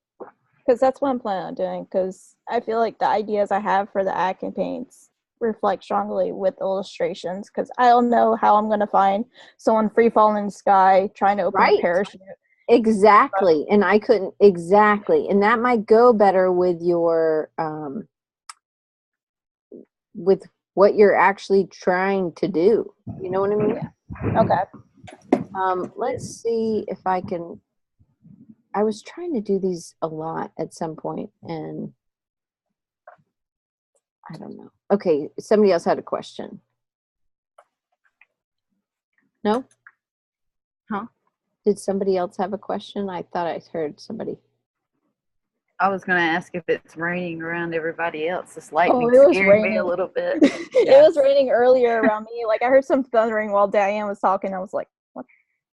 Because that's what I'm planning on doing, because I feel like the ideas I have for the acne paints reflect strongly with illustrations, because I don't know how I'm going to find someone free falling in the sky trying to open Right. a parachute. Exactly. And I couldn't, exactly. And that might go better with your, with what you're actually trying to do. You know what I mean? Yeah. Okay. Let's see if I can, I was trying to do these a lot at some point, and I don't know. Okay, somebody else had a question. No? Huh? Did somebody else have a question? I thought I heard somebody. I was going to ask if it's raining around everybody else. This lightning it was scared me raining. a little bit. It was raining earlier around me. Like, I heard some thundering while Diane was talking. I was like, what?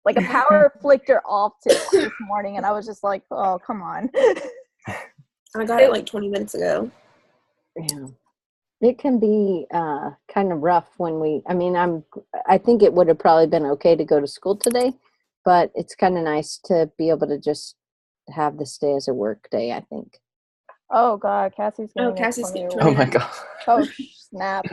Like a power flicker off this morning, and I was just like, oh, come on. I got it like 20 minutes ago. Yeah. It can be kind of rough when I think it would have probably been okay to go to school today, but it's kind of nice to be able to just have this day as a work day, I think. Oh God, Cassie's getting Cassie's a 20-year-old. Oh my god. Oh snap.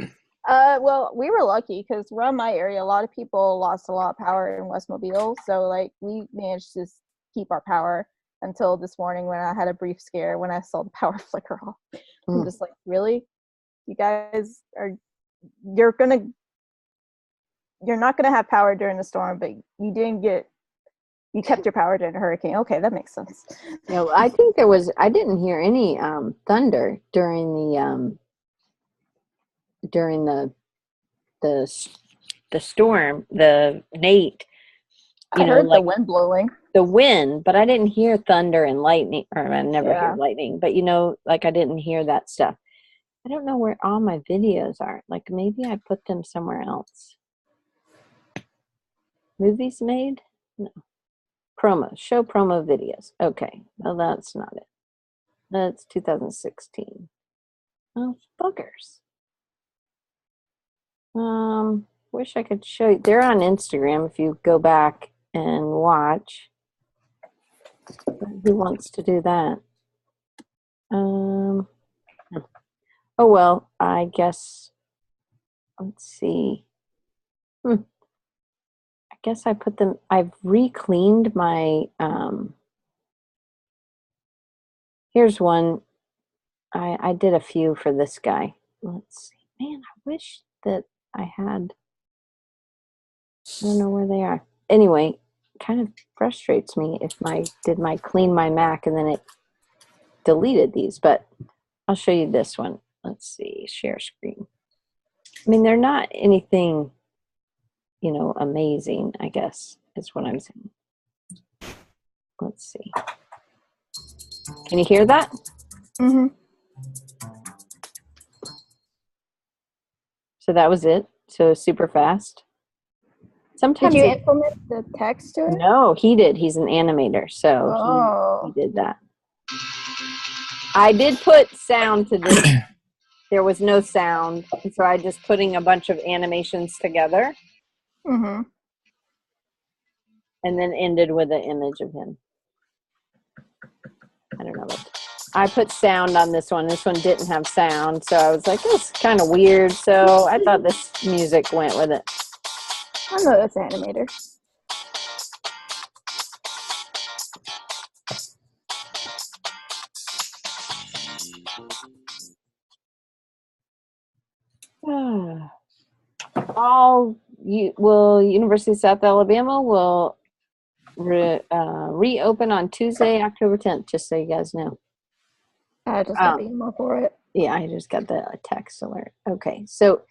Well, we were lucky because around my area, a lot of people lost a lot of power in West Mobile. So like we managed to keep our power until this morning when I had a brief scare when I saw the power flicker off. I'm just like, really? You guys you're not gonna have power during the storm, but you kept your power during the hurricane. Okay, that makes sense. Yeah, well, I think I didn't hear any thunder during the storm, the Nate. I heard the wind blowing. The wind, but I didn't hear thunder and lightning, or I never hear Yeah. lightning, but like I didn't hear that stuff. I don't know where all my videos are. Like maybe I put them somewhere else. Movies made? No. Promo. Show promo videos. Okay. Well, that's not it. That's 2016. Oh, buggers. Wish I could show you. They're on Instagram if you go back and watch. Who wants to do that? Oh well, I guess. Let's see. I guess I put them. I've re-cleaned my. Here's one. I did a few for this guy. Let's see. Man, I wish that I had. I don't know where they are. Anyway, kind of frustrates me if did my clean my Mac and then it deleted these, but I'll show you this one. Let's see, share screen. I mean, they're not anything, amazing, I guess, is what I'm saying. Let's see. Can you hear that? Mm-hmm. So that was it. So super fast. Sometimes Did you implement the text to it? No, he did. He's an animator, so he did that. I did put sound to this. There was no sound, and so I just putting a bunch of animations together, Mm-hmm. and then ended with an image of him. I don't know. I put sound on this one. This one didn't have sound, so I was like, "This is kind of weird." So I thought this music went with it. I know that's an animator. University of South Alabama will reopen on Tuesday, October 10th, just so you guys know. I just got the email for it. Yeah, I just got the text alert. Okay, so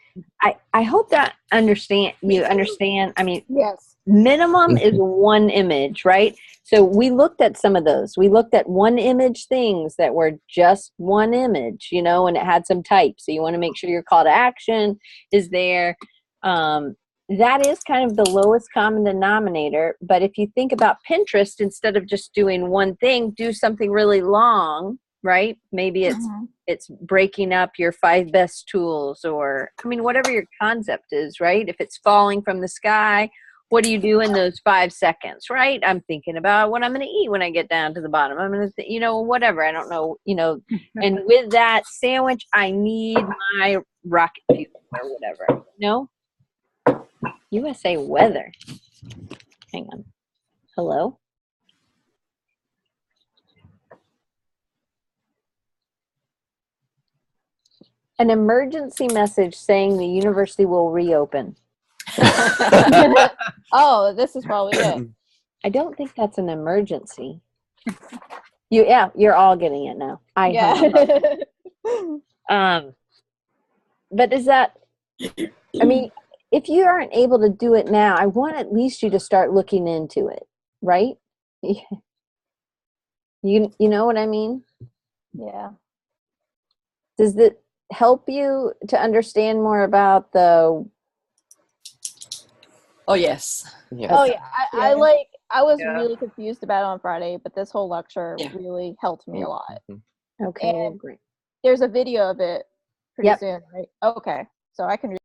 I hope that you understand. I mean, yes, minimum is one image, right? So we looked at some of those. We looked at one image things that were just one image, and it had some type. So you want to make sure your call to action is there. That is kind of the lowest common denominator. But if you think about Pinterest, instead of just doing one thing, do something really long, right? Maybe it's breaking up your 5 best tools, or whatever your concept is, right? If it's falling from the sky, what do you do in those 5 seconds, right? I'm thinking about what I'm going to eat when I get down to the bottom. I'm going to, whatever. I don't know, and with that sandwich, I need my rocket fuel or whatever. No? USA weather. Hang on. Hello? An emergency message saying the university will reopen. Oh, this is probably it. I don't think that's an emergency. You're all getting it now. But is that, if you aren't able to do it now, I want at least you to start looking into it, right? You know what I mean? Yeah. Does it help you to understand more about the... Oh, yes. Yes. Oh, yeah. I was really confused about it on Friday, but this whole lecture really helped me a lot. Okay, and great. There's a video of it pretty soon, right? Okay. So I can